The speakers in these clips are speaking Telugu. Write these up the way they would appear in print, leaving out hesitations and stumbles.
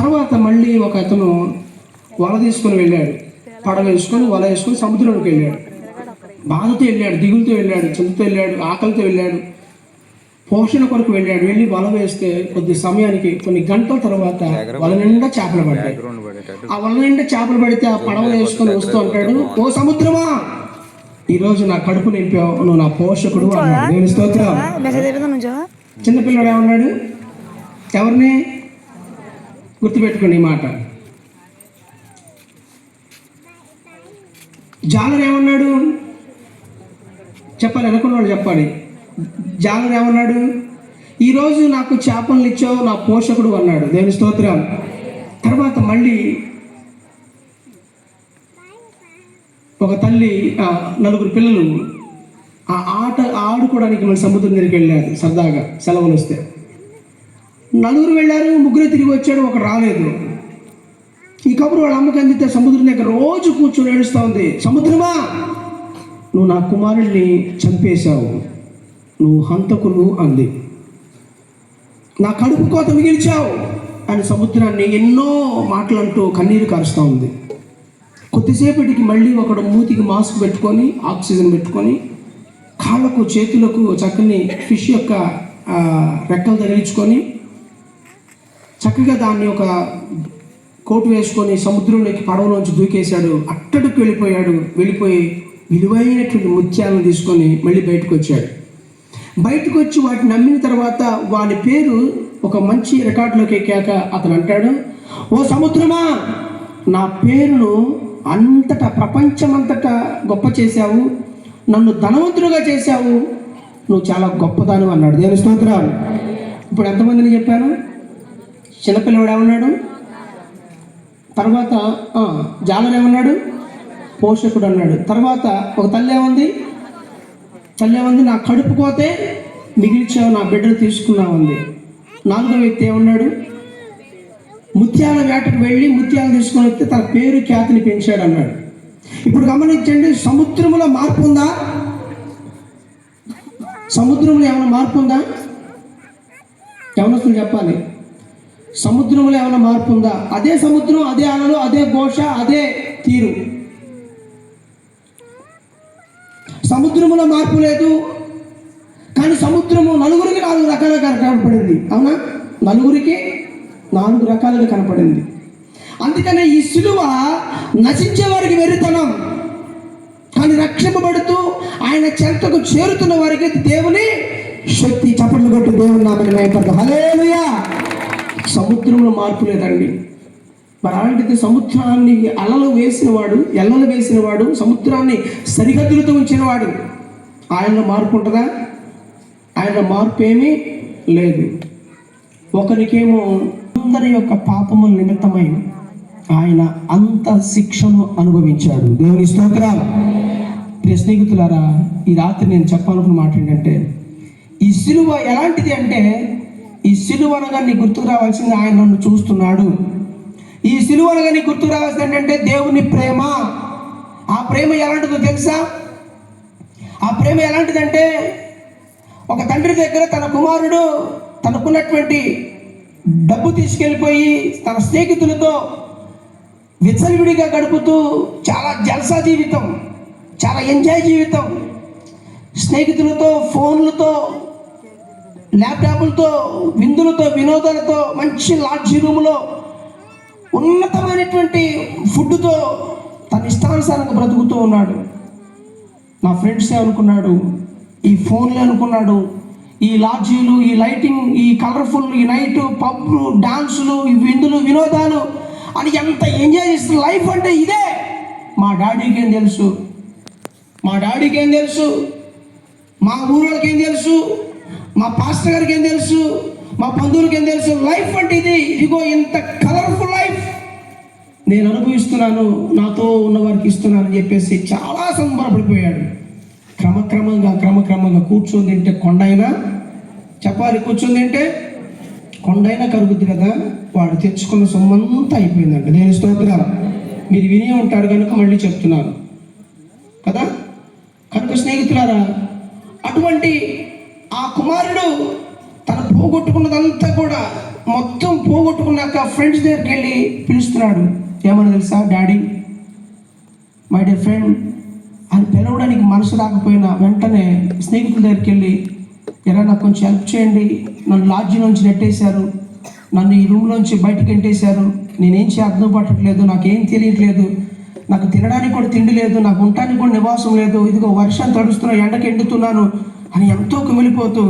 తర్వాత మళ్ళీ ఒక అతను వల తీసుకొని వెళ్ళాడు, పడవ వేసుకొని వల వేసుకొని సముద్రంలోకి వెళ్ళాడు. బాధతో వెళ్ళాడు, దిగులతో వెళ్ళాడు, చింతతో వెళ్ళాడు, ఆకలితో వెళ్ళాడు, పోషణ కొరకు వెళ్ళాడు. వెళ్ళి వల వేస్తే కొద్ది సమయానికి కొన్ని గంటల తర్వాత వల నిండా చేపలు పడ్డాయి. ఆ వల నిండా చేపలు పడితే ఆ పడవ వేసుకొని వస్తూ అంటాడు, ఓ సముద్రమా, ఈరోజు నా కడుపు నింపావు, నువ్వు నా పోషకుడు అన్నాడు. నేను స్తోత్రం. చిన్నపిల్లడు ఏమన్నాడు? ఎవరిని గుర్తుపెట్టుకోండి ఈ మాట. జాలరు ఏమన్నాడు చెప్పాలి, అనుకున్న వాళ్ళు చెప్పాలి. జాలరు ఏమన్నాడు? ఈరోజు నాకు చేపలను ఇచ్చావు, నా పోషకుడు అన్నాడు. దేవుని స్తోత్రం. తర్వాత మళ్ళీ ఒక తల్లి నలుగురు పిల్లలు ఆ ఆట ఆడుకోవడానికి మన సముద్రం దగ్గరికి వెళ్ళారు. సరదాగా సెలవులు వస్తే నలుగురు వెళ్ళారు, ముగ్గురే తిరిగి వచ్చాడు, ఒక రాలేదు. ఈ కబురు వాళ్ళ అమ్మకి అందితే సముద్రం దగ్గర రోజు కూర్చొని ఏడుస్తూ ఉంది, సముద్రమా, నువ్వు నా కుమారుడిని చంపేశావు, నువ్వు హంతకులు అంది, నా కడుపు కోత మిగిల్చావు అని సముద్రాన్ని ఎన్నో మాటలంటూ కన్నీరు కారుస్తూ ఉంది. కొద్దిసేపటికి మళ్ళీ ఒకడు మూతికి మాస్క్ పెట్టుకొని ఆక్సిజన్ పెట్టుకొని కాళ్ళకు చేతులకు చక్కని ఫిష్ యొక్క రెక్కలు తగిలించుకొని చక్కగా దాన్ని ఒక కోటు వేసుకొని సముద్రంలోకి పడవలోంచి దూకేశాడు. అట్టడికి వెళ్ళిపోయి విలువైనటువంటి ముత్యాలను తీసుకొని మళ్ళీ బయటకు వచ్చాడు. బయటకు వచ్చి వాటిని నమ్మిన తర్వాత వాని పేరు ఒక మంచి రికార్డులోకి ఎక్కాక అతను అంటాడు, ఓ సముద్రమా, నా పేరును అంతటా ప్రపంచమంతటా గొప్ప చేశావు, నన్ను ధనవంతుడుగా చేశావు, నువ్వు చాలా గొప్పదాను అన్నాడు. దేవుని స్తోత్రాలు. ఇప్పుడు ఎంతమందిని చెప్పాను? చిన్నపిల్లవాడు ఏమన్నాడు? తర్వాత జాలరు ఏమన్నాడు? పోషకుడు అన్నాడు. తర్వాత ఒక తల్లి ఏముంది? నా కడుపు కోతే మిగిల్చావు, నా బిడ్డను తీసుకున్నావు అంది. నాలుగో వ్యక్తి ఏమన్నాడు? ముత్యాల వేటకు వెళ్ళి ముత్యాలు తీసుకొని వస్తే తన పేరు ఖ్యాతిని పెంచాడు అన్నాడు. ఇప్పుడు గమనించండి, సముద్రంలో మార్పు ఉందా? సముద్రంలో ఏమైనా మార్పు ఉందా? ఏమన్నా చెప్పాలి. సముద్రంలో ఏమైనా మార్పు ఉందా? అదే సముద్రం, అదే అలలు, అదే ఘోష, అదే తీరు. సముద్రంలో మార్పు లేదు, కానీ సముద్రము నలుగురికి 4 రకాలుగా కనపడింది. అవునా? నలుగురికి 4 రకాలుగా కనపడింది. అందుకనే ఈ సిలువ నశించే వారికి వెర్రితనం, కానీ రక్షింపబడుతూ ఆయన చెంతకు చేరుతున్న వారికి దేవుని శక్తి. చప్పట్లు కొట్టి దేవుని నామమున మహిమపడతాం. హల్లెలూయా. సముద్రంలో మార్పు లేదండి. మరి అలాంటిది సముద్రాన్ని ఎల్లలు వేసినవాడు, సముద్రాన్ని సరిహద్దులతో ఉంచినవాడు, ఆయనలో మార్పు ఉంటుందా? ఆయనలో మార్పు ఏమీ లేదు. ఒకరికేమో అందరి యొక్క పాపముల నిమిత్తమై ఆయన అంత శిక్షను అనుభవించాడు. దేవుని స్తోత్రం. ప్రియ స్నేహితులారా, ఈ రాత్రి నేను చెప్పాలనుకున్న మాట ఏంటంటే, ఈ సిలువ ఎలాంటిది అంటే, ఈ సిలువ అనగా నీ గుర్తుకు రావాల్సింది ఆయన నన్ను చూస్తున్నాడు. ఈ సిలువ అనగా నీ గుర్తుకు రావాల్సింది ఏంటంటే దేవుని ప్రేమ. ఆ ప్రేమ ఎలాంటిదో తెలుసా? ఆ ప్రేమ ఎలాంటిదంటే, ఒక తండ్రి దగ్గర తన కుమారుడు తనకున్నటువంటి డబ్బు తీసుకెళ్ళిపోయి తన స్నేహితులతో విచ్చలవిడిగా గడుపుతూ చాలా జల్సా జీవితం, చాలా ఎంజాయ్ జీవితం, స్నేహితులతో, ఫోన్లతో, ల్యాప్టాప్లతో, విందులతో, వినోదాలతో, మంచి లాడ్జీ రూములో, ఉన్నతమైనటువంటి ఫుడ్తో తన ఇష్టానుసారంగా బ్రతుకుతూ ఉన్నాడు. నా ఫ్రెండ్స్ అనుకున్నాడు, ఈ ఫోన్లే అనుకున్నాడు, ఈ లాడ్జీలు, ఈ లైటింగ్, ఈ కలర్ఫుల్, ఈ నైట్ పబ్లు, డాన్సులు, ఈ విందులు, వినోదాలు అని ఎంత ఎంజాయ్ చేస్తున్న లైఫ్ అంటే ఇదే. మా డాడీకి ఏం తెలుసు, మా ఊళ్ళకి ఏం తెలుసు, మా పాస్టర్ గారికి ఏం తెలుసు, మా బంధువులకి ఏం తెలుసు, లైఫ్ అంటే ఇది. ఇదిగో ఇంత కలర్ఫుల్ లైఫ్ నేను అనుభవిస్తున్నాను, నాతో ఉన్న వారికి ఇస్తున్నాను అని చెప్పేసి చాలా సంబరపడిపోయాడు. క్రమక్రమంగా కూర్చొని తింటే కొండైనా, చెప్పాలి, కూర్చొని తింటే కొండైనా కరుగుద్ది కదా. వాడు తెచ్చుకున్న సొమ్మంతా అయిపోయిందంట. నేను స్తోత్రం. మీరు వినే ఉంటారు కనుక మళ్ళీ చెప్తున్నాను కదా. కనుక స్నేహితులారా, అటువంటి ఆ కుమారుడు తను పోగొట్టుకున్నదంతా కూడా మొత్తం పోగొట్టుకున్నాక ఫ్రెండ్స్ దగ్గరికి వెళ్ళి పిలుస్తున్నాడు. ఏమని తెలుసా? డాడీ, మై డియర్ ఫ్రెండ్ అని పిలవడానికి మనసు రాకపోయినా వెంటనే స్నేహితుల దగ్గరికి వెళ్ళి, ఎరా నాకు కొంచెం హెల్ప్ చేయండి, నన్ను లాడ్జీ నుంచి నెట్టేశారు, నన్ను ఈ రూమ్లోంచి బయటకు ఎంటేశారు, నేనేం అర్థం పట్టట్లేదు, నాకేం తెలియట్లేదు, నాకు తినడానికి కూడా తిండి లేదు, నాకు ఉండటానికి కూడా నివాసం లేదు, ఇదిగో వర్షం తడుస్తున్నా, ఎండకి ఎండుతున్నాను అని ఎంతో కుమిలిపోతూ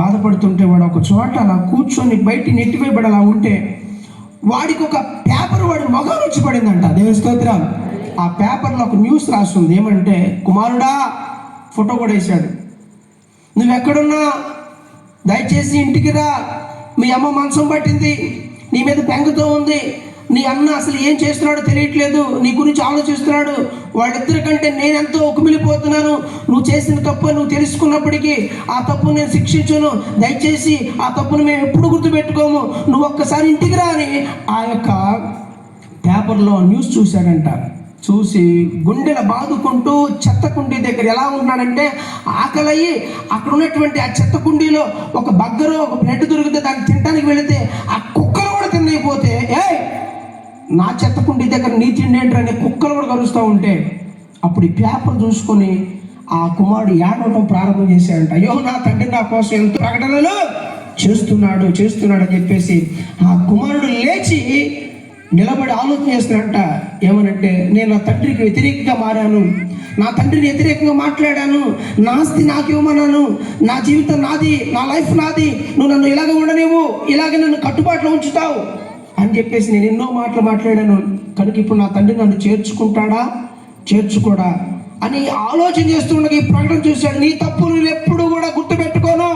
బాధపడుతుంటే వాడు ఒక చోట అలా కూర్చొని బయట నెట్టివేయబడి అలా ఉంటే వాడికి ఒక పేపర్ వాడి మొగం వచ్చి పడిందంట. దేవుని స్తోత్రం. ఆ పేపర్లో ఒక న్యూస్ రాస్తుంది. ఏమంటే, కుమారుడా, ఫోటో కూడా వేశాడు, నువ్వెక్కడున్నా దయచేసి ఇంటికి రా, మీ అమ్మ మంచం పట్టింది, నీ మీద బెంగతో ఉంది, నీ అన్న అసలు ఏం చేస్తున్నాడో తెలియట్లేదు, నీ గురించి ఆలోచిస్తున్నాడు, వాళ్ళిద్దరి కంటే నేనెంతో కుమిలిపోతున్నాను, నువ్వు చేసిన తప్పు నువ్వు తెలుసుకున్నప్పటికీ ఆ తప్పును నేను శిక్షించను, దయచేసి ఆ తప్పును మేము ఎప్పుడు గుర్తుపెట్టుకోము, నువ్వు ఒక్కసారి ఇంటికి రా అని ఆ యొక్క పేపర్లో న్యూస్ చూశాడంట. చూసి గుండెల బాదుకుంటూ చెత్త కుండీ దగ్గర ఎలా ఉన్నాడంటే, ఆకలయ్యి అక్కడ ఉన్నటువంటి ఆ చెత్త కుండీలో ఒక బగ్గరో ఒక బ్రెడ్ దొరికితే దాన్ని తినడానికి వెళితే ఆ కుక్కలు కూడా తినలేకపోతే, నా చెత్త కుండీ దగ్గర నీ తిండి ఏంటనే కుక్కలు కూడా కలుస్తూ ఉంటే అప్పుడు ఈ పేపర్ చూసుకొని ఆ కుమారుడు ఏడవటం ప్రారంభం చేశాడంట. అయ్యో, నా తండ్రి నా కోసం ఎంతో ప్రకటనలు చేస్తున్నాడు అని చెప్పేసి ఆ కుమారుడు లేచి నిలబడి ఆలోచన చేస్తున్నాడంట. ఏమనంటే, నేను నా తండ్రికి వ్యతిరేకంగా మారాను, నా తండ్రిని వ్యతిరేకంగా మాట్లాడాను, నా ఆస్తి నాకు ఇవ్వమన్నాను, నా జీవితం నాది, నా లైఫ్ నాది, నువ్వు నన్ను ఇలాగ ఉండలేవు, ఇలాగే నన్ను కట్టుబాటులో ఉంచుతావు అని చెప్పేసి నేను ఎన్నో మాటలు మాట్లాడాను, కనుక ఇప్పుడు నా తండ్రి నన్ను చేర్చుకుంటాడా చేర్చుకోడా అని ఆలోచన చేస్తుండగా ఈ ప్రకటన చూశాడు. నీ తప్పు నువ్వు ఎప్పుడు కూడా గుర్తుపెట్టుకోను,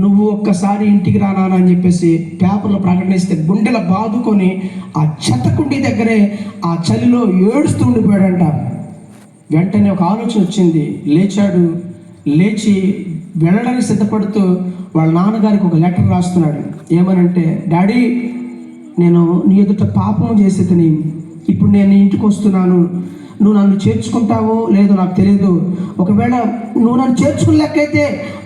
నువ్వు ఒక్కసారి ఇంటికి రానా అని చెప్పేసి పేపర్లో ప్రకటనిస్తే గుండెల బాదుకొని ఆ చెత్తకుండి దగ్గరే ఆ చలిలో ఏడుస్తూ ఉండిపోయాడంట. వెంటనే ఒక ఆలోచన వచ్చింది. లేచాడు, లేచి వెళ్ళడానికి సిద్ధపడుతూ వాళ్ళ నాన్నగారికి ఒక లెటర్ రాస్తున్నాడు. ఏమనంటే, డాడీ, నేను నీ ఎదుట పాపం చేసేదని, ఇప్పుడు నేను ఇంటికి వస్తున్నాను, నువ్వు నన్ను చేర్చుకుంటావో లేదో నాకు తెలియదు, ఒకవేళ నువ్వు నన్ను చేర్చుకుని లెక్కైతే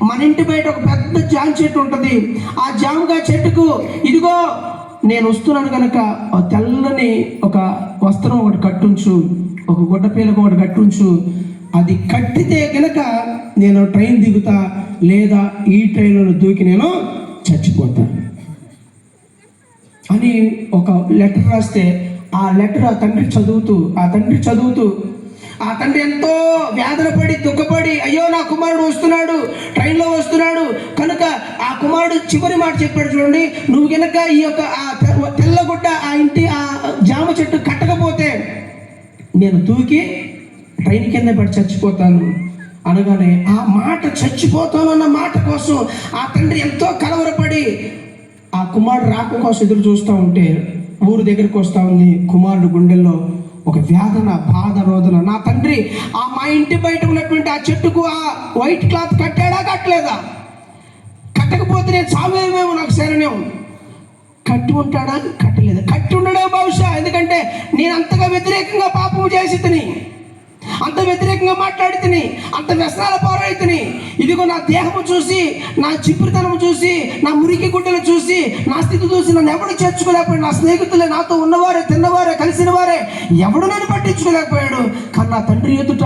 మన ఇంటి బయట ఒక పెద్ద జామ చెట్టు ఉంటుంది, ఆ జామకాయ చెట్టుకు ఇదిగో నేను వస్తున్నాను కనుక తెల్లని ఒక వస్త్రం ఒకటి కట్టుంచు, ఒక గుడ్డ పీలకు ఒకటి కట్టుంచు, అది కట్టితే కనుక నేను ట్రైన్ దిగుతా, లేదా ఈ ట్రైన్లో దూకి నేను చచ్చిపోతాను అని ఒక లెటర్ రాస్తే ఆ లెటర్ ఆ తండ్రి చదువుతూ ఆ తండ్రి ఎంతో వేదన పడి దుఃఖపడి, అయ్యో నా కుమారుడు వస్తున్నాడు, ట్రైన్లో వస్తున్నాడు కనుక ఆ కుమారుడు చివరి మాట చెప్పాడు చూడండి, నువ్వు కనుక ఈ యొక్క ఆ తెల్లగుడ్డ ఆ ఇంటి ఆ జామ చెట్టు కట్టకపోతే నేను దూకి ట్రైన్ కింద పడి చచ్చిపోతాను అనగానే ఆ మాట, చచ్చిపోతాను అన్న మాట కోసం ఆ తండ్రి ఎంతో కలవరపడి ఆ కుమారుడు రాక కోసం ఎదురు చూస్తూ ఉంటే ఊరు దగ్గరికి వస్తూ ఉంది. కుమారుడు గుండెల్లో ఒక వేదన, బాధ, రోదన. నా తండ్రి మా ఇంటి బయట ఉన్నటువంటి ఆ చెట్టుకు ఆ వైట్ క్లాత్ కట్టాడా కట్టలేదా? కట్టకపోతే నేను చావేమేమో, నాకు శరణ్యం. కట్టి ఉంటాడా? కట్టలేదు. కట్టి ఉండడే బహుశా, ఎందుకంటే నేను అంతగా వ్యతిరేకంగా పాపము చేసి తిని, అంత వ్యతిరేకంగా మాట్లాడి తిని, అంత వ్యసనాల పారైతిని. ఇదిగో నా దేహము చూసి, నా చిప్పురితనము చూసి, నా మురికి గుడ్డలు చూసి, నా స్థితి చూసి నన్ను ఎవడు చేర్చుకోలేకపోయాడు. నా స్నేహితులే, నాతో ఉన్నవారే, తిన్నవారే, కలిసిన వారే ఎవడు నన్ను పట్టించుకోలేకపోయాడు. కానీ నా తండ్రి ఎదుట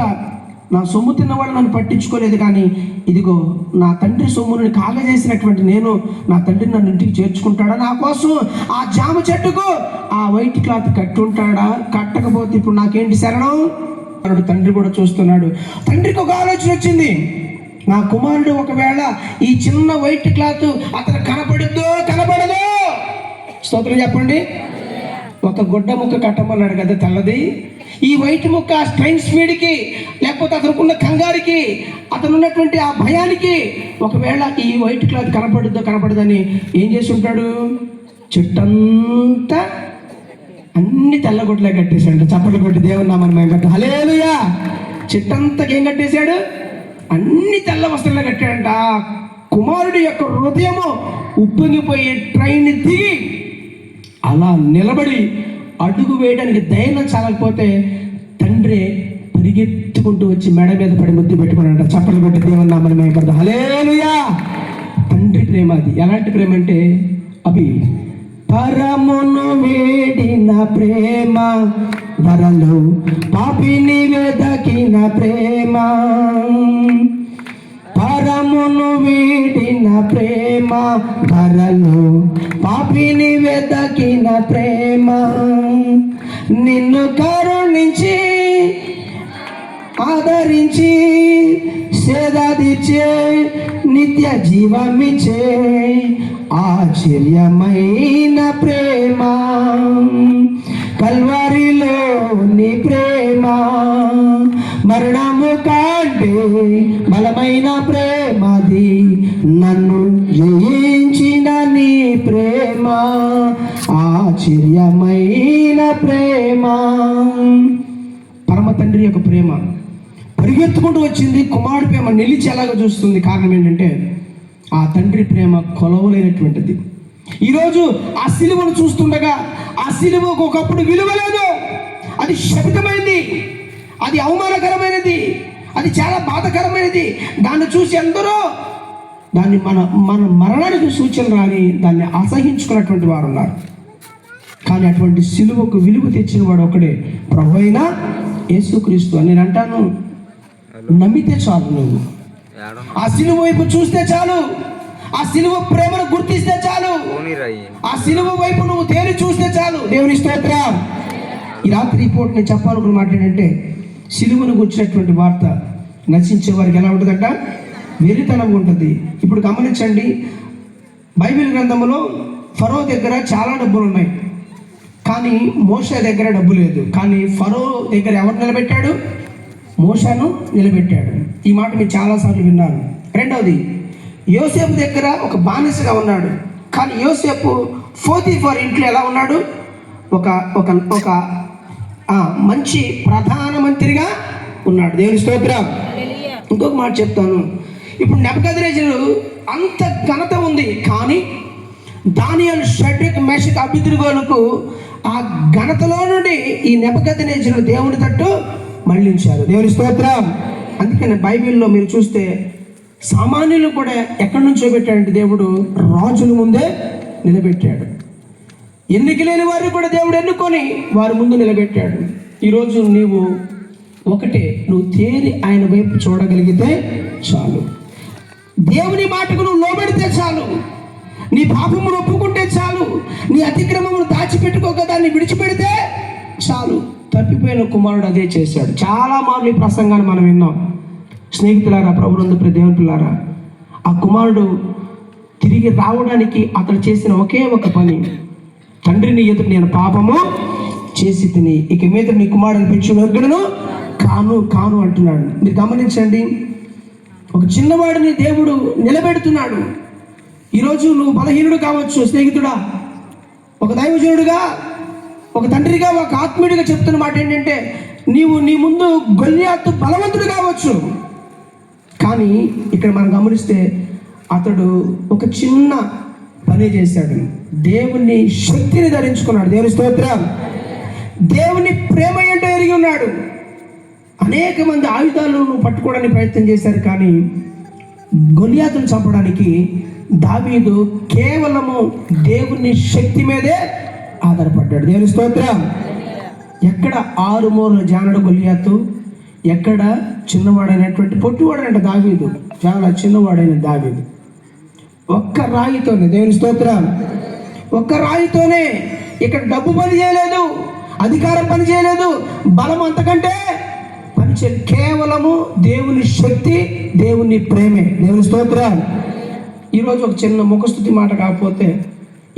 నా సొమ్ము తిన్నవాడు నన్ను పట్టించుకోలేదు. కానీ ఇదిగో నా తండ్రి సొమ్ముని కాగజేసినటువంటి నేను, నా తండ్రి నన్ను ఇంటికి చేర్చుకుంటాడా? నా కోసం ఆ జామ చెట్టుకు ఆ వైట్ క్లాత్ కట్టి ఉంటాడా? కట్టకపోతే ఇప్పుడు నాకేంటి శరణం? తండ్రి కూడా చూస్తున్నాడు. తండ్రికి ఒక ఆలోచన వచ్చింది, నా కుమారుడు ఒకవేళ ఈ చిన్న వైట్ క్లాత్ అతను కనపడదో కనపడదో, స్తోత్రం చెప్పండి. ఒక గుడ్డ ముక్క కట్టమన్నాడు కదా తెల్లది, ఈ వైట్ ముక్క ట్రైన్ స్పీడ్కి, లేకపోతే అతనుకున్న కంగారికి, అతను ఉన్నటువంటి ఆ భయానికి ఒకవేళ ఈ వైట్ క్లాత్ కనపడదని ఏం చేసి ఉంటాడు? చెట్టంతా అన్ని తెల్లగొడ్లే కట్టేశాడు. చప్పట్లు కొట్టి దేవుని నామని మేము కట్ట. హల్లెలూయా. చెట్టంతకి ఏం కట్టేశాడు? అన్ని తెల్ల వస్త్రాలు కట్టాడంట. కుమారుడి యొక్క హృదయము ఉప్పొంగిపోయి ట్రైన్ దిగి అలా నిలబడి అడుగు వేయడానికి ధైర్యం చాలకపోతే తండ్రి పరిగెత్తుకుంటూ వచ్చి మెడ మీద పడి ముద్దు పెట్టుకున్నాడంట. చప్పట్లు కొట్టి దేవుని నామని మేము కట్ట. హల్లెలూయా. తండ్రి ప్రేమ అది. ఎలాంటి ప్రేమ అంటే అవి పరమును వేడిన ప్రేమ, ధరలో పాపిని వెదకిన ప్రేమ. పరమును వీడిన ప్రేమ, ధరలో పాపిని వెదకిన ప్రేమ. నిన్ను కరుణించి ఆదరించి సేదీర్చే నిత్య జీవమిచ్చే ఆశ్చర్యమైన ప్రేమ. కల్వరిలో నీ ప్రేమ మరణము కంటే బలమైన ప్రేమది. నన్ను జయించిన నీ ప్రేమ ఆశ్చర్యమైన ప్రేమ. పరమ తండ్రి యొక్క ప్రేమ పరిగెత్తుకుంటూ వచ్చింది, కుమారుడి ప్రేమ నిలిచి ఎలాగ చూస్తుంది. కారణం ఏంటంటే ఆ తండ్రి ప్రేమ కొలవలేనటువంటిది. ఈరోజు ఆ సిలువను చూస్తుండగా ఆ సిలువకు ఒకప్పుడు విలువ లేదు, అది శపితమైంది, అది అవమానకరమైనది, అది చాలా బాధకరమైనది. దాన్ని చూసి ఎందరో దాన్ని మన మరణానికి సూచన రాని దాన్ని అసహించుకున్నటువంటి వారు ఉన్నారు. కానీ అటువంటి సిలువకు విలువ తెచ్చిన వాడు ఒకడే, ప్రభువైన యేసుక్రీస్తు. అని నేను అంటాను, నమ్మితే చాలు. నువ్వు ఆ సిలువ వైపు చూస్తే చాలు, ఆ సిలువ ప్రేమను గుర్తిస్తే చాలు, ఆ సిలువ వైపు నువ్వు తేరి చూస్తే చాలు. దేవుని స్తోత్రం. ఈ రాత్రి ఈ పూట నేను చెప్పాలనుకున్న మాట ఏంటంటే, సిలువను గుర్చినటువంటి వార్త నశించే వారికి ఎలా ఉంటుందంట? వెరితనంగా ఉంటుంది. ఇప్పుడు గమనించండి, బైబిల్ గ్రంథంలో ఫరో దగ్గర చాలా డబ్బులు ఉన్నాయి, కానీ మోషే దగ్గర డబ్బు లేదు. కానీ ఫరో దగ్గర ఎవరు నిలబెట్టాడు? మోషేను నిలబెట్టాడు. ఈ మాట మీరు చాలాసార్లు విన్నారు. రెండవది, యోసేపు దగ్గర ఒక బానిసగా ఉన్నాడు, కానీ యోసేపు పోతీఫర్ ఇంట్లో ఎలా ఉన్నాడు? ఒక ఒక ఒక మంచి ప్రధానమంత్రిగా ఉన్నాడు. దేవుని స్తోత్రం. ఇంకొక మాట చెప్తాను. ఇప్పుడు నెబుకద్నెజరు అంత ఘనత ఉంది, కానీ దానియేలు, షడ్రక్, మేషక్, అబేద్నెగోలకు ఆ ఘనతలో నుండి ఈ నెబుకద్నెజరు దేవుని తట్టు మళ్ళించారు. దేవుని స్తోత్రం. అందుకని బైబిల్లో మీరు చూస్తే సామాన్యులు కూడా ఎక్కడి నుంచో పెట్టాడంటే దేవుడు రాజుల ముందే నిలబెట్టాడు. ఎన్నిక లేని వారిని కూడా దేవుడు ఎన్నుకొని వారి ముందు నిలబెట్టాడు. ఈరోజు నీవు ఒకటే, నువ్వు తేరి ఆయన వైపు చూడగలిగితే చాలు. దేవుని మాటకు నువ్వు లోబడితే చాలు, నీ పాపమును ఒప్పుకుంటే చాలు, నీ అతిక్రమమును దాచిపెట్టుకోక దాన్ని విడిచిపెడితే చాలు. తప్పిపోయిన కుమారుడు అదే చేశాడు. చాలా మార్లు ఈ ప్రసంగాన్ని మనం విన్నాం. స్నేహితులారా, ప్రభునందు ప్రియ దేవుని పిల్లారా, ఆ కుమారుడు తిరిగి రావడానికి అతడు చేసిన ఒకే ఒక పని, తండ్రిని ఎదురు నేను పాపము చేసి తిని ఇక మీద నీ కుమారుడిని పెంచును కాను అంటున్నాడు. మీరు గమనించండి, ఒక చిన్నవాడిని దేవుడు నిలబెడుతున్నాడు. ఈరోజు నువ్వు బలహీనుడు కావచ్చు స్నేహితుడా, ఒక దైవజనుడుగా, ఒక తండ్రిగా, ఒక ఆత్మీయుడిగా చెప్తున్న మాట ఏంటంటే, నీ ముందు గొల్యాతు బలవంతుడు కావచ్చు, కానీ ఇక్కడ మనం గమనిస్తే అతడు ఒక చిన్న పని చేశాడు. దేవుని శక్తిని ధరించుకున్నాడు. దేవుని స్తోత్రం. దేవుని ప్రేమ ఏంటో ఎరిగి ఉన్నాడు. అనేక మంది ఆయుధాలను పట్టుకోవడానికి ప్రయత్నం చేశారు, కానీ గొల్యాతును చంపడానికి దావీదు కేవలము దేవుని శక్తి మీదే ఆధారపడ్డాడు. దేవుని స్తోత్రం. ఎక్కడ 6 మూరల జానడు గొల్యాతు, ఎక్కడ చిన్నవాడైనటువంటి పొట్టివాడైన దావీదు, చాలా చిన్నవాడైన దావీదు. ఒక్క రాయితోనే, దేవుని స్తోత్రం, ఒక్క రాయితోనే. ఇక్కడ డబ్బు పని చేయలేదు, అధికారం పని చేయలేదు, బలం అంతకంటే పని చేయలేదు. కేవలము దేవుని శక్తి, దేవుని ప్రేమే. దేవుని స్తోత్రం. ఈరోజు ఒక చిన్న ముఖస్తుతి మాట కాకపోతే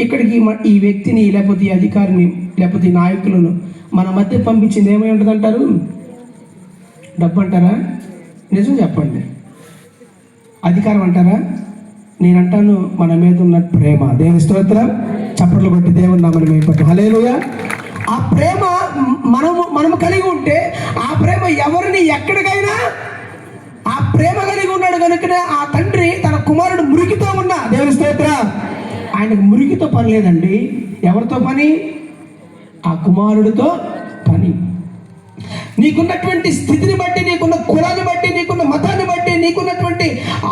ఇక్కడికి ఈ వ్యక్తిని, లేకపోతే ఈ అధికారిని, లేకపోతే ఈ నాయకులను మన మధ్య పంపించింది ఏమై ఉంటుంది అంటారు? డబ్బు అంటారా? నిజం చెప్పండి. అధికారం అంటారా? నేనంటాను, మన మీద ఉన్న ప్రేమ. దేవుని స్తోత్రం. చప్పట్లు కొట్టి దేవుని నామమున మహిమపరచు. హల్లెలూయా. ఆ ప్రేమ మనము కలిగి ఉంటే, ఆ ప్రేమ ఎవరిని ఎక్కడికైనా ఆ ప్రేమ కలిగి ఉన్నాడు కనుకనే ఆ తండ్రి తన కుమారుడు మురికితో ఉన్నా, దేవుని స్తోత్రం, ఆయనకు మురికితో పని లేదండి. ఎవరితో పని? ఆ కుమారుడితో పని. నీకున్నటువంటి స్థితిని బట్టి, నీకున్న కులాన్ని బట్టి, నీకున్న మతాన్ని బట్టి, నీకున్నటువంటి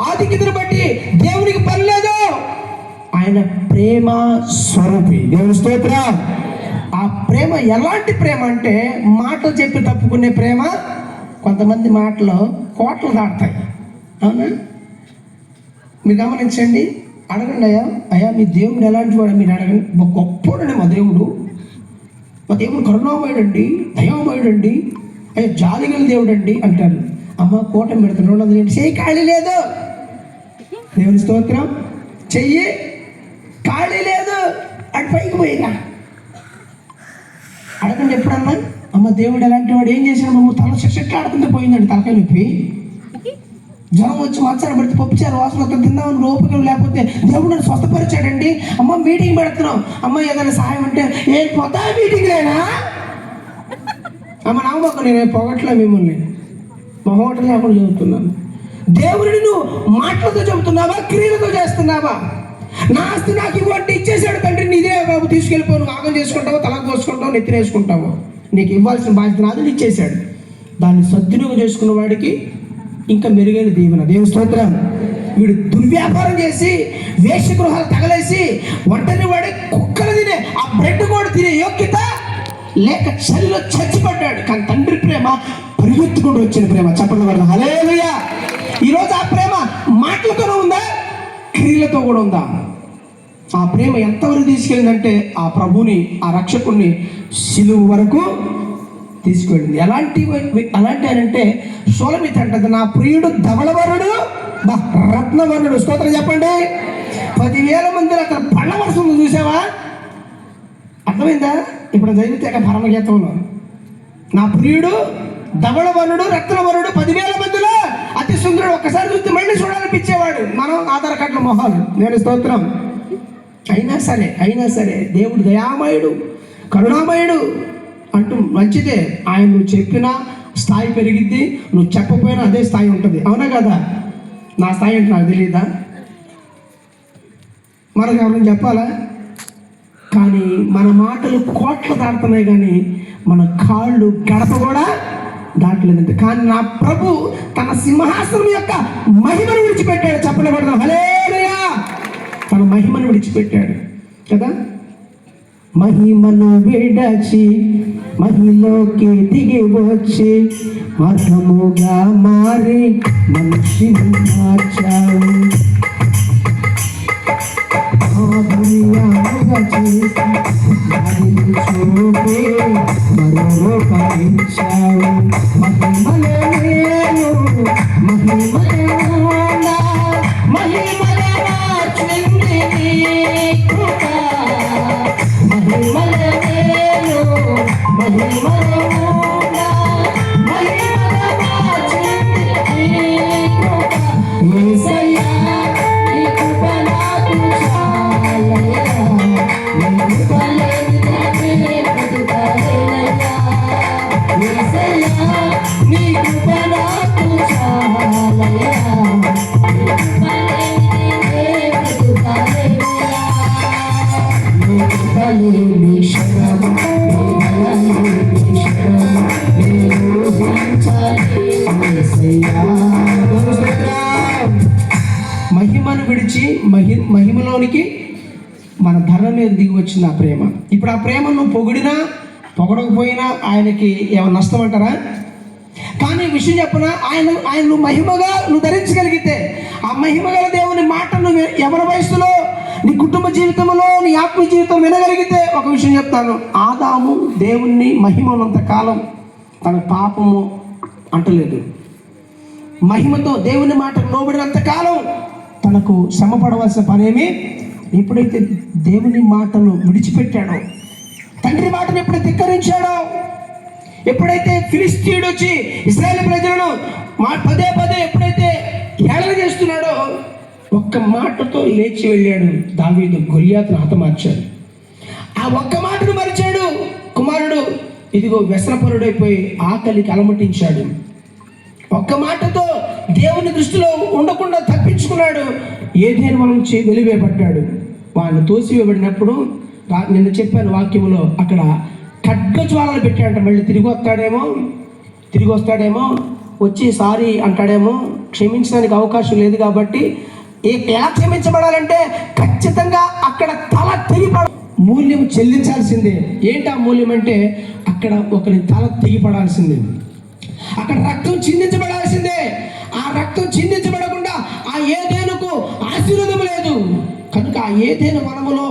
ఆధిక్యతను బట్టి దేవునికి పని లేదు. ఆయన ఆయన ప్రేమ స్వరూపి. దేవుని స్తోత్రం. ఆ ప్రేమ ఎలాంటి ప్రేమ అంటే మాటలు చెప్పి తప్పుకునే ప్రేమ. కొంతమంది మాటలు కోటలు దాటుతాయి. అవునా? మీరు గమనించండి. అడగండి, అయ్యా మీ దేవుడు ఎలాంటి వాడు మీరు అడగండి. గొప్పోడండి మా దేవుడు కరుణామయుడండి, దయామయుడండి, అయ్యా జాలిగల దేవుడు అండి అంటారు. అమ్మ కోట పెడుతున్నాడు, అది చెయ్యి ఖాళీ లేదు. దేవుని స్తోత్రం. చెయ్యి ఖాళీ లేదు, అటు పైకి పోయినా అడగండి. ఎప్పుడన్నా అమ్మ దేవుడు ఎలాంటి వాడు, ఏం చేశాడు, మమ్మ తల చెట్టు ఆడుతుంటే పోయిందండి తలకాయ నొప్పి, జ్వరం వచ్చి మంచాన్ని పెడితే పప్పుచారు వాసన తిందామని ఓపికలు లేకపోతే దేవుడు నన్ను స్వస్థపరిచాడండి. అమ్మ మీటింగ్ పెడుతున్నాం, అమ్మ ఏదైనా సహాయం అంటే ఏం పోతా మీటింగ్ లేనా అమ్మ నమ్మకం. నేను పొగట్లే మిమ్మల్ని, మా హోటల్ లేకుండా చెబుతున్నాను. దేవుడిని నువ్వు మాటలతో చెబుతున్నావా, క్రియలతో చేస్తున్నావా? నా ఆస్తి నాకు ఇవ్వండి, ఇచ్చేసాడు తండ్రి, నీదే బాబు తీసుకెళ్ళిపో, నువ్వు ఆగం చేసుకుంటావో, తలకు పోసుకుంటావు, నెత్తినేసుకుంటావో, నీకు ఇవ్వాల్సిన బాధ్యత నాది, ఇచ్చేశాడు. దాన్ని సద్వినియోగం చేసుకున్న వాడికి ఇంకా మెరుగైన దీవెన. దేవుని స్తోత్రం. వీడు దుర్వ్యాపారం చేసి వేశ్యగృహాలు తగలేసి వంటని వాడి కుక్కలు తినే ఆ బ్రెడ్ కూడా తినే యోగ్యత లేక చలిలో చచ్చిపడ్డాడు. కానీ తండ్రి ప్రేమ పరిగెత్తుకుంటూ వచ్చిన ప్రేమ. చెప్పండి వల్ల హల్లెలూయా. ఈరోజు ఆ ప్రేమ మాటలతోనే ఉందా, క్రియలతో కూడా ఉందా? ఆ ప్రేమ ఎంతవరకు తీసుకెళ్ళిందంటే ఆ ప్రభుని, ఆ రక్షకుడిని సిలువ వరకు తీసుకెళ్ళింది. అలాంటి అంటే షోలమిత్ అంటది, నా ప్రియుడు ధవళవరుడు రత్నవర్ణుడు. స్తోత్రం చెప్పండి. 10,000 మంది అక్కడ పళ్ళ వరుస ఉంది, చూసావా? అర్థమైందా? ఇప్పుడు చదివితే పరమగీతంలో నా ప్రియుడు ధవళవర్ణుడు రత్నవర్ణుడు 10,000 మందిలో అతి సుందరుడు. ఒక్కసారి చూస్తే మళ్ళీ చూడాలనిపించేవాడు. మనం ఆధార్ కార్డుల మొహాలు. నేను స్తోత్రం. అయినా సరే దేవుడు దయామయుడు, కరుణామయుడు అంటూ మంచిదే. ఆయన నువ్వు చెప్పినా స్థాయి పెరిగిద్ది, నువ్వు చెప్పపోయినా అదే స్థాయి ఉంటుంది. అవునా కదా? నా స్థాయి అంటే నాకు తెలియదా? మనకు ఎవరైనా చెప్పాలా? కానీ మన మాటలు కోట్లు దాటుతున్నాయి, కానీ మన కాళ్ళు గడప కూడా దాటలేదంటే. కానీ నా ప్రభు తన సింహాసనం యొక్క మహిమను విడిచిపెట్టాడు. చెప్పలేబడదాం హల్లెలూయా. తన మహిమను విడిచిపెట్టాడు కదా. మహిమను విడచి మహిలోకి దిగి వచ్చి మర్మముగా మారి మనిషిని మార్చావు. చూపి మరోపరించావు. మహిమలే నేను మహిమలే మహిమలే మార్చింది నీ కృప. మహిమలే నేను మహిమలే మహిమలే మార్చింది నీ కృప. యేసయ్యా నీ కృప నాకు చాలయ్యా. నీ కృప లేనిదే బ్రతుకలేనయ్యా. యేసయ్యా నీ కృప నాకు చాలయ్యా. నీ కృప లేనిదే బ్రతుకలేనయ్యా. నీ కృప లేని క్షణము, నీ దయ లేని క్షణము నేను ఊహించలేను యేసయ్యా. మహిమను విడిచి మహిమలోనికి మన ధర మీద దిగి వచ్చింది ఆ ప్రేమ. ఇప్పుడు ఆ ప్రేమను పొగిడినా పొగడకపోయినా ఆయనకి ఏమైనా నష్టం అంటారా? కానీ విషయం చెప్పనా, ఆయన నువ్వు మహిమగా నువ్వు ధరించగలిగితే, ఆ మహిమగల దేవుని మాట నువ్వు ఎవరి వయసులో నీ కుటుంబ జీవితంలో నీ ఆత్మ జీవితం వినగలిగితే, ఒక విషయం చెప్తాను, ఆదాము దేవుణ్ణి మహిమ ఉన్నంత కాలం తన పాపము అంటలేదు. మహిమతో దేవుని మాటకు లోబడినంత కాలం తనకు శ్రమ పడవలసిన పనేమి. ఎప్పుడైతే దేవుని మాటను విడిచిపెట్టాడో, తండ్రి మాటను ఎప్పుడైతే ధిక్కరించాడో, ఎప్పుడైతే ఫిలిస్తీయుడు వచ్చి ఇశ్రాయేలు ప్రజలను పదే ఎప్పుడైతే హేళన చేస్తున్నాడో, ఒక్క మాటతో లేచి వెళ్ళాడు దావీదు, గొలియాతును హతమార్చాడు. ఆ ఒక్క మాటను మరిచాడు. కుమారుడు ఇదిగో వ్యసనపరుడైపోయి ఆకలికి అలమటించాడు. ఒక్క మాటతో దేవుని దృష్టిలో ఉండకుండా తప్పించుకున్నాడు. ఏదేని మనం వెలివేయబడ్డాడు. వాడిని తోసివేయబడినప్పుడు నిన్న చెప్పాను వాక్యములో, అక్కడ ఖడ్గ జ్వాలలు పెట్టాడంట. మళ్ళీ తిరిగి వస్తాడేమో వచ్చి సారీ అంటాడేమో, క్షమించడానికి అవకాశం లేదు కాబట్టి ఎలా క్షమించబడాలంటే ఖచ్చితంగా అక్కడ తల తెగిపడ మూల్యం చెల్లించాల్సిందే. ఏంటి ఆ మూల్యం అంటే అక్కడ ఒకరి తల తెగిపడాల్సిందే, అక్కడ రక్తం చిందించబడాల్సిందే. ఆ రక్తం చిందించబడకుండా ఆ ఏదేనుకు ఆశీర్వాదం లేదు. కనుక ఆ ఏదేను వనములో,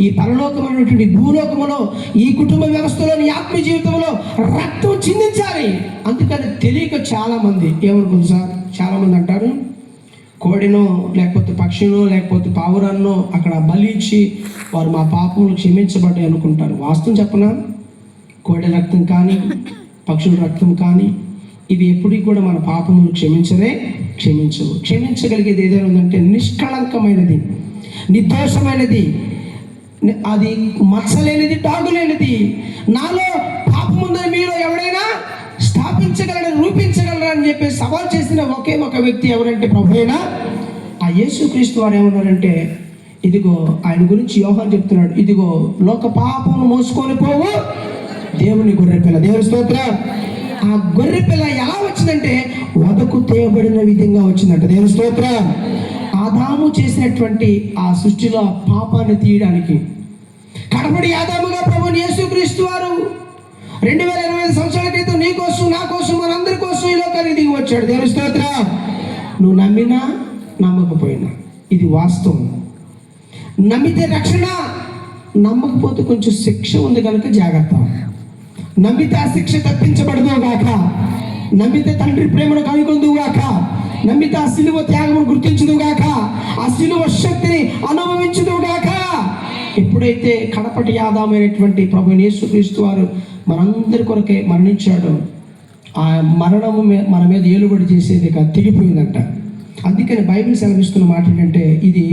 ఈ పరలోకమైనటువంటి భూలోకములో, ఈ కుటుంబ వ్యవస్థలో, ఈ ఆత్మీయ జీవితంలో రక్తం చిందించాలి. అందుకని తెలియక చాలామంది ఏమనుకుంది సార్, చాలామంది అంటారు కోడినో లేకపోతే పక్షినో లేకపోతే పావురాన్నో అక్కడ బలి ఇచ్చి వారు మా పాపములు క్షమించబడ్డాయి అనుకుంటారు. వాస్తవం చెప్పనా, కోడి రక్తం కానీ పక్షుల రక్తం కానీ ఇవి ఎప్పటికీ కూడా మన పాపములు క్షమించవు. క్షమించగలిగేది ఏదైనా ఉందంటే నిష్కళంకమైనది, నిర్దోషమైనది, అది మచ్చలేనిది, టాగులేనిది. నాలో పాపం ఉందని మీరు ఎవరైనా స్థాపించగలరని, రూపించగలరా అని చెప్పి సవాల్ చేసిన ఒకే ఒక వ్యక్తి ఎవరంటే ప్రభువైన ఆ యేసుక్రీస్తు వారు. ఏమన్నారంటే ఇదిగో, ఆయన గురించి యోహాను చెప్తున్నాడు, ఇదిగో లోక పాపమును మోసుకొని పోవు దేవుని గొర్రెపిల్ల. దేవుని స్తోత్రం. ఆ గొర్రెపిల్ల ఎలా వచ్చిందంటే వదకు తేయబడిన విధంగా వచ్చిందంట. దేవుని స్తోత్రం. ఆదాము చేసినటువంటి ఆ సృష్టిలో పాపాన్ని తీయడానికి కడపడి ఆదాముగా ప్రభువైన యేసుక్రీస్తు వారు 2025 సంవత్సరాల క్రితం నీ కోసం, నా కోసం, మనందరి కోసం ఈ లోకానికి దిగి వచ్చాడు. దేవుని స్తోత్రం. నువ్వు నమ్మినా నమ్మకపోయినా ఇది వాస్తవం. నమ్మితే రక్షణ, నమ్మకపోతే కొంచెం శిక్ష ఉంది కనుక జాగ్రత్త. నమ్మితే ఆ శిక్ష తప్పించబడదు గాక, నమ్మితే తండ్రి ప్రేమను కనుగొందువు గాక, నమ్మితే ఆ సిలువ త్యాగమును గుర్తించుదువు గాక, ఆ సిలువ శక్తిని అనుభవించుదువు గాక. ఎప్పుడైతే కడపటి ఆదామైనటువంటి ప్రభువైన యేసుక్రీస్తు వారు మనందరి కొరకే మరణించాడు, ఆ మరణము మన మీద ఏలుబడి చేసేది తెగిపోయిందంట. అందుకని బైబిల్ సెలవిస్తున్న మాట ఏంటంటే ఇది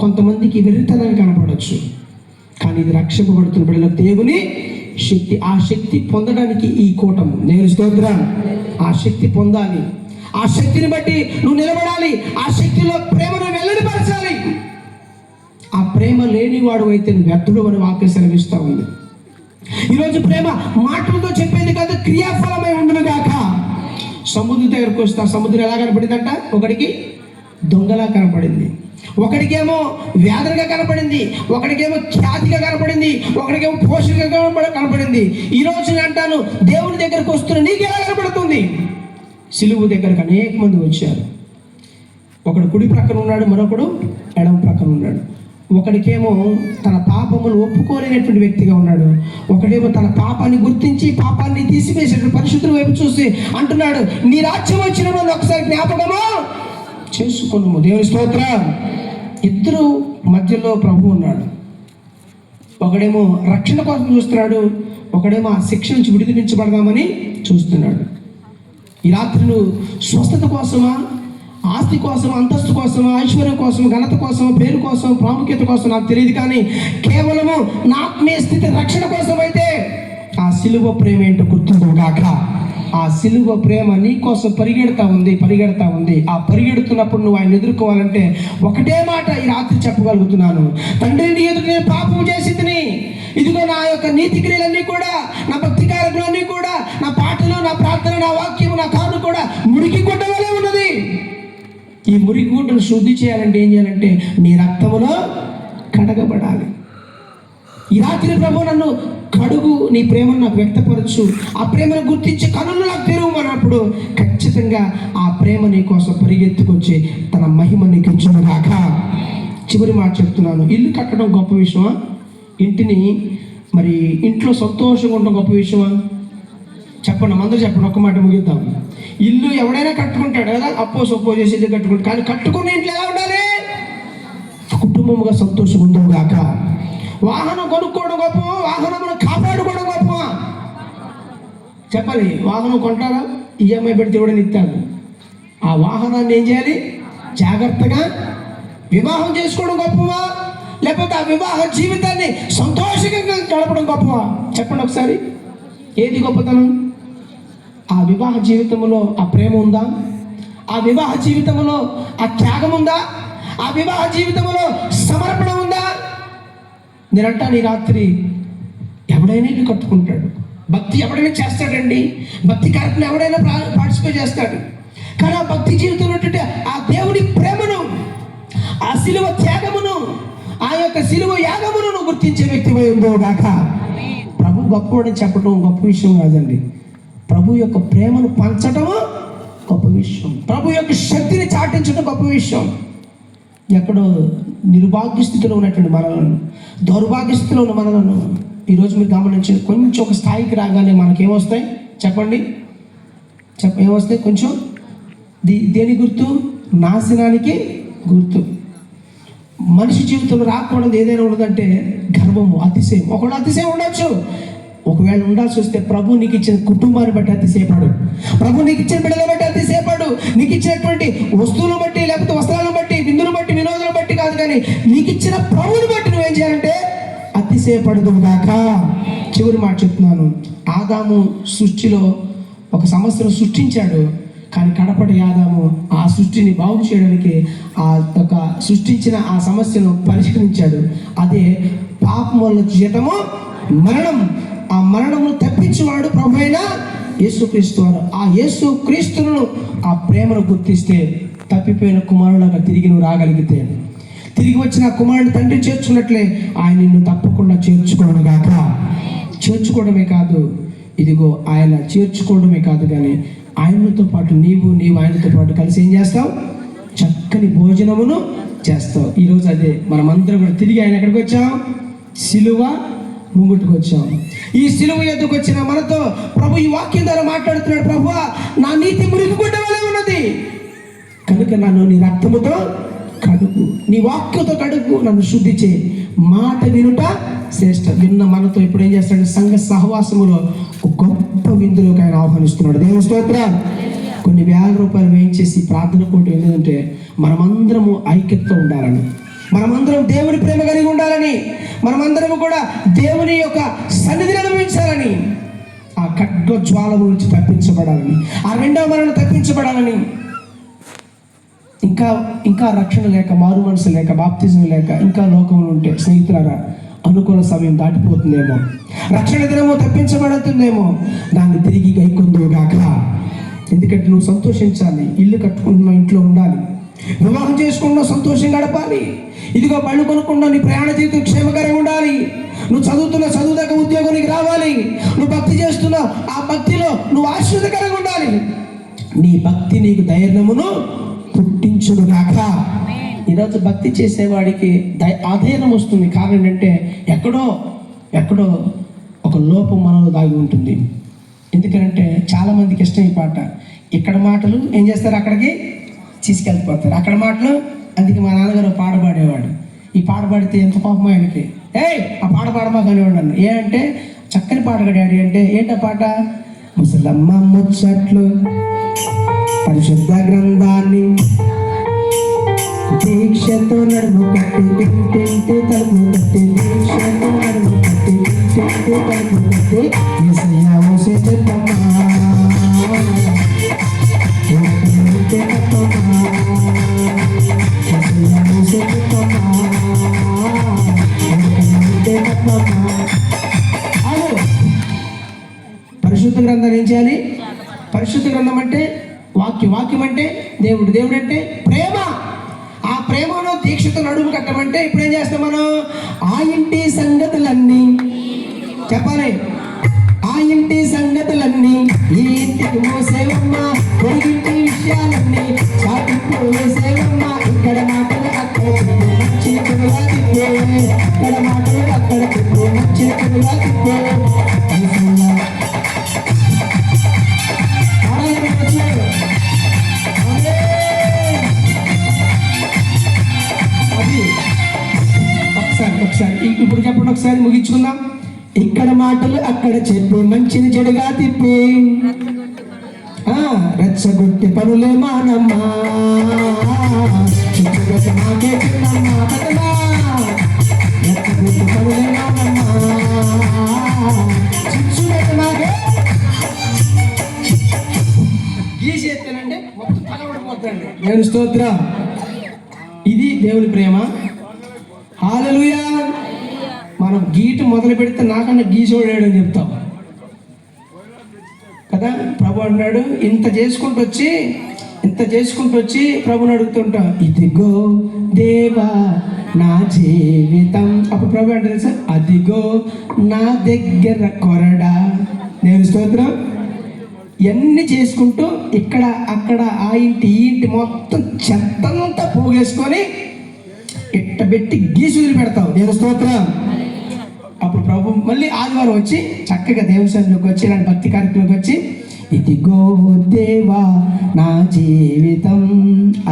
కొంతమందికి వెర్రితనాన్ని కనపడవచ్చు, కానీ ఇది రక్షింపబడుతున్న బిడ్డలకు దేవుని శక్తి. ఆ శక్తి పొందడానికి ఈ కూటము. నేను స్తోత్రం. ఆ శక్తి పొందాలి, ఆ శక్తిని బట్టి నువ్వు నిలబడాలి, ఆ శక్తిలో ప్రేమను వెల్లడిపరచాలి. ఆ ప్రేమ లేనివాడు అయితే నువ్వు వ్యర్థుడు అని వాక్యం సెలవిస్తూ ఉంది. ఈరోజు ప్రేమ మాటలతో చెప్పేది కాదు, క్రియాఫలమై ఉండును గాక. సముద్రం దగ్గరకు వస్తే సముద్రం ఎలా కనపడిందంట, ఒకడికి దొంగలా కనపడింది, ఒకడికేమో వ్యాధులుగా కనపడింది, ఒకడికేమో ఖ్యాతిగా కనపడింది, ఒకడికేమో పోషణగా కనపడింది. ఈరోజు నేను అంటాను, దేవుని దగ్గరకు వస్తున్న నీకు ఎలా కనపడుతుంది? సిలువు దగ్గరకు అనేక మంది వచ్చారు. ఒకడు కుడి ప్రక్కన ఉన్నాడు, మరొకడు ఎడమ ప్రక్కన ఉన్నాడు. ఒకడికేమో తన పాపమును ఒప్పుకోలేనటువంటి వ్యక్తిగా ఉన్నాడు, ఒకడేమో తన పాపాన్ని గుర్తించి పాపాన్ని తీసివేసేటువంటి పరిశుద్ధుల వైపు చూసి అంటున్నాడు, నీ రాజ్యం వచ్చిన వాళ్ళు ఒకసారి జ్ఞాపకము చేసుకున్నాము. దేవుని స్తోత్రం. ఇద్దరు మధ్యలో ప్రభు ఉన్నాడు. ఒకడేమో రక్షణ కోసం చూస్తున్నాడు, ఒకడేమో ఆ శిక్ష నుంచి విడిపించబడదామని చూస్తున్నాడు. ఈ రాత్రి నువ్వు స్వస్థత కోసమా, ఆస్తి కోసం, అంతస్తు కోసం, ఐశ్వర్యం కోసం, ఘనత కోసం, పేరు కోసం, ప్రాముఖ్యత కోసం నాకు తెలియదు, కానీ కేవలము నా ఆత్మీయ స్థితి రక్షణ కోసం అయితే ఆ సిలువ ప్రేమ ఏంటో గుర్తుండగాక. ఆ సిలువ ప్రేమ నీ కోసం పరిగెడతా ఉంది. ఆ పరిగెడుతున్నప్పుడు నువ్వు ఆయన ఎదుర్కోవాలంటే ఒకటే మాట ఈ రాత్రి చెప్పగలుగుతున్నాను, తండ్రి నీ ఎదురు నేను పాపము చేసి తిని, ఇదిగో నా యొక్క నీతి క్రియలన్నీ కూడా, నా భక్తి కార్యక్రమాలన్నీ కూడా, నా పాటలు, నా ప్రార్థన, నా వాక్యము, నా కాదు కూడా మురికి గుడ్డ వలె ఉన్నది. ఈ మురికి గుడ్డను శుద్ధి చేయాలంటే ఏం చేయాలంటే నీ రక్తములో కడగబడాలి. ఈ రాత్రి ప్రభు నన్ను కడుగు, నీ ప్రేమను నాకు వ్యక్తపరచు, ఆ ప్రేమను గుర్తించి కనులు నాకు తెరువమన్నప్పుడు ఖచ్చితంగా ఆ ప్రేమ నీ కోసం పరిగెత్తుకొచ్చి తన మహిమ నీకు ఇచ్చునుగాక. చివరి మాట చెప్తున్నాను, ఇల్లు కట్టడం గొప్ప విషయమా? ఇంటిని మరి ఇంట్లో సంతోషంగా ఉండడం గొప్ప విషయమా? చెప్పండి, అందరూ చెప్పండి, ఒక్క మాట ముగిద్దాం. ఇల్లు ఎవడైనా కట్టుకుంటాడు కదా, అప్పో సొప్పో చేసేది కట్టుకుంటాడు, కానీ కట్టుకున్న ఇంట్లో ఎలా ఉండాలి? కుటుంబముగా సంతోషంగా ఉండుగాక. వాహనం కొనుక్కోవడం గొప్ప, వాహనమును కాపాడుకోవడం గొప్ప. చెప్పాలి, వాహనం కొంటారా? ఈఎంఐ పెడితే కూడా ఇస్తాడు. ఆ వాహనాన్ని ఏం చేయాలి? జాగ్రత్తగా వివాహం చేసుకోవడం గొప్పవా, లేకపోతే ఆ వివాహ జీవితాన్ని సంతోషంగా గడపడం గొప్పవా? చెప్పండి ఒకసారి, ఏది గొప్పతనం? ఆ వివాహ జీవితంలో ఆ ప్రేమ ఉందా? ఆ వివాహ జీవితంలో ఆ త్యాగం ఉందా? ఆ వివాహ జీవితంలో సమర్పణ ఉందా? నేనంటాను, ఈ రాత్రి ఎవడైనా ఇల్లు కట్టుకుంటాడు, భక్తి ఎవడైనా చేస్తాడండి, భక్తి కార్యక్రమం ఎవడైనా పార్టిసిపేట్ చేస్తాడు, కానీ ఆ భక్తి జీవితంలో ఆ దేవుడి ప్రేమను, ఆ శిలువ త్యాగమును, ఆ యొక్క శిలువ యాగమును నువ్వు గుర్తించే వ్యక్తివై ఉందోగాక. ప్రభు గొప్పవాడని చెప్పడం గొప్ప విషయం కాదండి. ప్రభు యొక్క ప్రేమను పంచటము గొప్ప విషయం. ప్రభు యొక్క శక్తిని చాటించడం గొప్ప విషయం. ఎక్కడో నిర్భాగ్య స్థితిలో ఉన్నటువంటి మనలను, దౌర్భాగ్య స్థితిలో ఉన్న మనలను ఈరోజు మీరు గమనించి కొంచెం ఒక స్థాయికి రాగానే మనకేమొస్తాయి చెప్పండి? ఏమొస్తాయి? కొంచెం దేని గుర్తు? నాశనానికి గుర్తు. మనిషి జీవితంలో రాకూడదు ఏదైనా ఉన్నదంటే గర్వము, అతిశయం. ఒకవేళ అతిశయం ఉండొచ్చు. ఒకవేళ ఉండాల్సి వస్తే ప్రభు నీకు ఇచ్చిన కుటుంబాన్ని బట్టి అతిశయపడు, ప్రభు నీకు ఇచ్చిన బిడ్డలను బట్టి అతిశయపడు, నీకు ఇచ్చినటువంటి వస్తువులను బట్టి, లేకపోతే వస్త్రాలను బట్టి, విందును బట్టి, వినోదాలను బట్టి కాదు, కానీ నీకు ఇచ్చిన ప్రభువుని బట్టి నువ్వేం చేయాలంటే అతిశయపడదు గాక. చివరి మాట చెప్తున్నాను. ఆదాము సృష్టిలో ఒక సమస్యను సృష్టించాడు, కానీ కడపటి ఆదాము ఆ సృష్టిని బాగు చేయడానికి ఆ యొక్క సృష్టించిన ఆ సమస్యను పరిష్కరించాడు. అదే పాపం వల్ల జీతము మరణం. ఆ మరణమును తప్పించేవాడు ప్రభు అయిన యేసుక్రీస్తు వారు. ఆ యేసుక్రీస్తును ఆ ప్రేమను గుర్తిస్తే, తప్పిపోయిన కుమారులాగా తిరిగి నువ్వు రాగలిగితే, తిరిగి వచ్చిన కుమారుని తండ్రి చేర్చుకున్నట్లే ఆయన నిన్ను తప్పకుండా చేర్చుకోవడం గాక. చేర్చుకోవడమే కాదు, ఇదిగో ఆయన చేర్చుకోవడమే కాదు, కానీ ఆయనతో పాటు నీవు ఆయనతో పాటు కలిసి ఏం చేస్తావు? చక్కని భోజనమును చేస్తావు. ఈరోజు అదే మనమందరం కూడా తిరిగి ఆయన ఎక్కడికి వచ్చాం? సిలువ ముంగుట్టుకు వచ్చాం. ఈ సిలువ ఎద్దుకు వచ్చిన మనతో ప్రభు ఈ వాక్యం ద్వారా మాట్లాడుతున్నాడు. ప్రభువా, నా నీతి మురికిగుడ్డ వలె ఉన్నది కనుక నన్ను నీ రక్తముతో కడుగు, నీ వాక్యంతో కడుగు, నన్ను శుద్ధి చేయి. మాట వినుట శ్రేష్ట. విన్న మనతో ఇప్పుడు ఏం చేస్తాడు? సంఘ సహవాసములో ఒక గొప్ప విందులోకి ఆయన ఆహ్వానిస్తున్నాడు. దేవుని స్తోత్రం. కొన్ని వేల రూపాయలు వేయించేసి ప్రార్థన కోటి ఏంటంటే మనమందరము ఐక్యతతో ఉండాలని, మనమందరం దేవుని ప్రేమ కలిగి ఉండాలని, మనమందరము కూడా దేవుని యొక్క సన్నిధిని అనుభవించాలని, ఆ ఖడ్గ జ్వాల నుంచి తప్పించబడాలని, ఆ రెండవ మరణం తప్పించబడాలని. ఇంకా రక్షణ లేక, మారు మనసు లేక, బాప్తిజం లేక ఇంకా లోకంలో ఉంటే స్నేహితులారా, అనుకూల సమయం దాటిపోతుందేమో, రక్షణ దినమో తప్పించబడుతుందేమో, దాన్ని తిరిగి గైకొందుగాక. ఎందుకంటే నువ్వు సంతోషించాలి, ఇల్లు కట్టుకుంటున్నావు, ఇంట్లో ఉండాలి, వివాహం చేసుకుంటున్నావు, సంతోషం గడపాలి, ఇదిగో బళ్ళు కొనుక్కున్నా, నీ ప్రయాణ జీవితం క్షేమకరంగా ఉండాలి, నువ్వు చదువుతున్న చదువు దగ్గర ఉద్యోగానికి రావాలి, నువ్వు భక్తి చేస్తున్నావు, ఆ భక్తిలో నువ్వు ఆశీర్వదకరంగా ఉండాలి. నీ భక్తి నీకు ధైర్యమును పుట్టించుగాక. ఈరోజు భక్తి చేసేవాడికి అధైర్యం వస్తుంది. కారణం ఏంటంటే ఎక్కడో ఒక లోపం మనలో దాగి ఉంటుంది. ఎందుకంటే చాలామందికి ఇష్టం ఈ పాట. ఇక్కడ మాటలు ఏం చేస్తారు? అక్కడికి తీసుకెళ్ళిపోతారు. అక్కడ మాటలు. అందుకే మా నాన్నగారు పాట పాడేవాడు. ఈ పాట పాడితే ఎంత కోపం ఆయనకి. ఆ పాట పాడమా కానివ్వండి అన్న. అంటే చక్కని పాట డాడీ అంటే ఏంటో పాట? ముసలమ్మ ముచ్చట్లు పరిశుద్ధ గ్రంథాన్ని దీక్షతో నడుము కట్టి ఇంటింటి తలుపు కట్టి, దీక్షతో నడుము కట్టి ఇంటింటి తలుపు కట్టి, యేసయ్యా మోసే చెప్పమ్మా, యేసయ్యా మోసే చెప్పమ్మా. పరిశుద్ధ గ్రంథాన్ని ఏం చేయాలి? పరిశుద్ధ గ్రంథం అంటే వాక్యం అంటే దేవుడు అంటే ప్రేమ. ఆ ప్రేమలో దీక్షతో నడుము కట్టమంటే ఇప్పుడు ఏం చేస్తాం మనం? ఆ ఇంటి సంగతులన్నీ చెప్పాలి. ఆ ఇంటి సంగతులన్నీ ఈ ఇంటికి మోసేవమ్మ, పొరుగింటి విషయాలన్నీ చాటింపు వేసేవమ్మ. ఇక్కడ మాటలు అక్కడ తిప్పు, మంచి చెడుగా తిప్పే, ఇక్కడ మాటలు అక్కడ తిప్పు, మంచి చెడుగా తిప్పే. ఒకసారి ఇప్పుడు చెప్పండి, ఒకసారి ముగించుకుందాం. ఇక్కడ మాటలు అక్కడ చెప్పి, మంచిని చెడుగా తిప్పి, రెచ్చగొట్టి పనులే మానమ్మా, మాకే చిన్నమ్మా, రెచ్చగొట్టి పనులే మానమ్మా, మాకే గీసి ఎత్తానంటే మొత్తం పగబడిపోతాండి. దేవుని స్తోత్రం. ఇది దేవుని ప్రేమ. హల్లెలూయా. మనం గీటు మొదలు పెడితే నాకన్నా గీసోడాడని చెప్తాం కదా. ప్రభు అన్నాడు, ఇంత చేసుకుంటూ వచ్చి ఇంత చేసుకుంటూ వచ్చి ప్రభుని అడుగుతుంటాం, ఇదిగో దేవా నా జీవితం. అప్పుడు ప్రభు అంటే తెలుసా, అదిగో నా దగ్గర కొరడా. దేవుని స్తోత్రం. ఇవన్నీ చేసుకుంటూ ఇక్కడ అక్కడ ఆ ఇంటి ఈ ఇంటి మొత్తం చెత్తంతా పోగేసుకొని ఇట్ట పెట్టి గీసి వదిలి పెడతావు. దేవుని స్తోత్రం. అప్పుడు ప్రభు మళ్ళీ ఆదివారం వచ్చి చక్కగా దేవుని సన్నిధిలోకి వచ్చి ఇలాంటి భక్తి కార్యక్రమంకి వచ్చి, ఇదిగో దేవా నా జీవితం,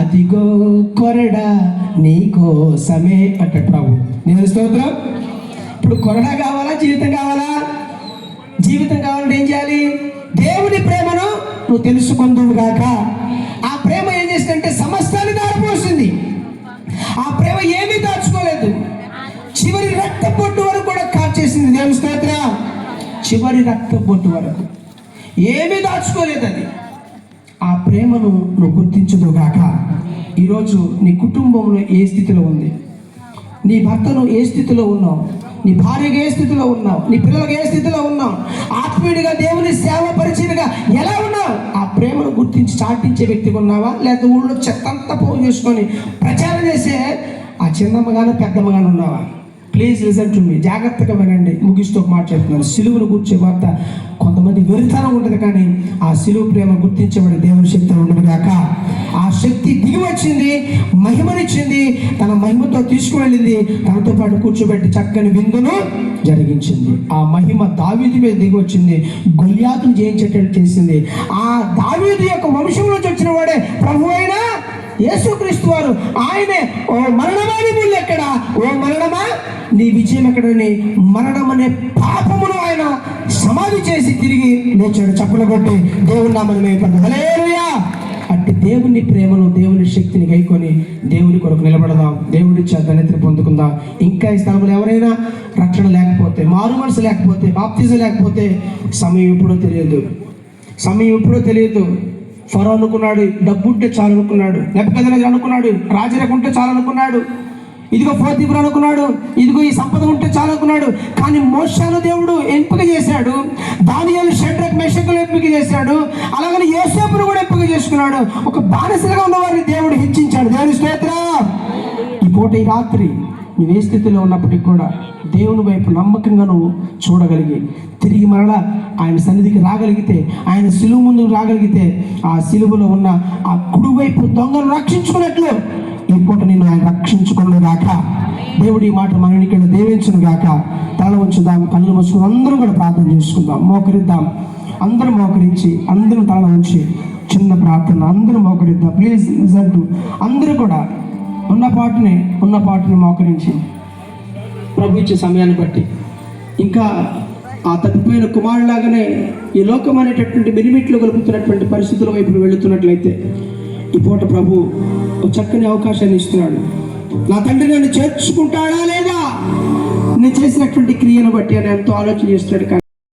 అదిగో కొరడా నీకోసమే అంటాడు ప్రభు. దేవుని స్తోత్రం. ఇప్పుడు కొరడా కావాలా, జీవితం కావాలా? జీవితం కావాలంటే ఏం చేయాలి? దేవుని ప్రేమను నువ్వు తెలుసుకుందువు గాక. ఆ ప్రేమ ఏం చేసిందంటే సమస్తాన్ని దారిపోసింది. ఆ ప్రేమ ఏమీ దాచుకోలేదు, చివరి రక్త బొట్టు వరకు కూడా కార్చేసింది. దేవుని స్తోత్రం. చివరి రక్త బొట్టు వరకు ఏమీ దాచుకోలేదు అది. ఆ ప్రేమను నువ్వు గుర్తించుదువు గాక. ఈరోజు నీ కుటుంబంలో ఏ స్థితిలో ఉంది? నీ భర్తను ఏ స్థితిలో ఉన్నావు? నీ భార్యగా ఏ స్థితిలో ఉన్నావు? నీ పిల్లలకు ఏ స్థితిలో ఉన్నావు? ఆత్మీయుడిగా దేవుని సేవ పరిచయగా ఎలా ఉన్నావు? ఆ ప్రేమను గుర్తించి చాటించే వ్యక్తిగా ఉన్నావా? లేదా ఊళ్ళో చెత్తంతా పోగు చేసుకొని ప్రచారం చేసే ఆ చిన్నమ్మగాను పెద్దమ్మగాను ఉన్నావా? Please listen to me. జాగ్రత్తగా వినండి. ముగిస్తూ మాట్లాడుతున్నాను. సిలువును గుర్చే వార్త కొంతమంది వెరితనం ఉంటుంది, కానీ ఆ సిలువు ప్రేమ గుర్తించబడి దేవుని శక్తి ఉండదు కాక. ఆ శక్తి దిగి వచ్చింది, మహిమనిచ్చింది, తన మహిమతో తీసుకువెళ్ళింది, తనతో పాటు కూర్చోబెట్టి చక్కని విందును జరిగించింది. ఆ మహిమ దావీదు మీద దిగి వచ్చింది, గొల్యాతును జయించేటట్టు చేసింది. ఆ దావీదు యొక్క వంశం నుంచి వచ్చిన వాడే ప్రభు అయిన యేసుక్రీస్తు వారు. ఆయనే ఓ మరణమా నీ ముళ్ళు ఎక్కడ, ఓ మరణమా నీ విజయం ఎక్కడని మరణం అనే పాపమును ఆయన సమాధి చేసి తిరిగి లేచాడు. చప్పలు కొట్టి దేవుని నామమున మహిమ. హల్లెలూయా. అట్టి దేవుని ప్రేమను, దేవుని శక్తిని గైకొని దేవుని కొరకు నిలబడదాం. దేవుడి ధన్యతను పొందుకుందాం. ఇంకా ఈ స్థలంలో ఎవరైనా రక్షణ లేకపోతే, మారు మనసు లేకపోతే, బాప్తిజం లేకపోతే సమయం ఎప్పుడో తెలియదు. ఫరో అనుకున్నాడు డబ్బు ఉంటే చాలు అనుకున్నాడు, నెబుకద్నెజరు అనుకున్నాడు రాజరికం ఉంటే చాలు అనుకున్నాడు, ఇదిగో పోతీఫరు అనుకున్నాడు, ఇదిగో ఈ సంపద ఉంటే చాలు అనుకున్నాడు. కానీ మోషేను దేవుడు ఎంపిక చేశాడు, దానియేలు షడ్రక్ మెషకులు ఎంపిక చేశాడు, అలాగని యోసేపును కూడా ఎంపిక చేసుకున్నాడు. ఒక బానిసలుగా ఉన్నవారిని దేవుడు హెచ్చించాడు. దేవుని స్తోత్రం. ఈ పూట ఈ రాత్రి నువ్వు ఏ స్థితిలో ఉన్నప్పటికీ కూడా దేవుని వైపు నమ్మకంగా నువ్వు చూడగలిగి తిరిగి మరలా ఆయన సన్నిధికి రాగలిగితే, ఆయన సిలువు ముందు రాగలిగితే, ఆ సిలువులో ఉన్న ఆ కుడివైపు దొంగను రక్షించుకున్నట్లు ఈ పూట నేను ఆయన రక్షించుకున్న గాక. దేవుడి ఈ మాట మన ఎన్నికలు దీవించును గాక. తల ఉంచుదాం, కళ్ళు మూసుకుని అందరం కూడా ప్రార్థన చేసుకుందాం. మోకరిద్దాం. అందరూ మోకరించి, అందరూ తల ఉంచి చిన్న ప్రార్థన అందరూ మోకరిద్దాం. Please listen to. అందరూ కూడా ఉన్న పాటుని మోకరించి ప్రభు ఇచ్చే సమయాన్ని బట్టి ఇంకా ఆ తప్పిపోయిన కుమారులాగానే ఈ లోకం అనేటటువంటి మిరిమిట్లో గలుపుతున్నటువంటి పరిస్థితుల వైపు వెళుతున్నట్లయితే ఈ పూట ప్రభు ఒక చక్కని అవకాశాన్ని ఇస్తున్నాడు. నా తండ్రి నన్ను చేర్చుకుంటాడా లేదా, నేను చేసినటువంటి క్రియను బట్టి అని ఎంతో ఆలోచన చేస్తున్నాడు.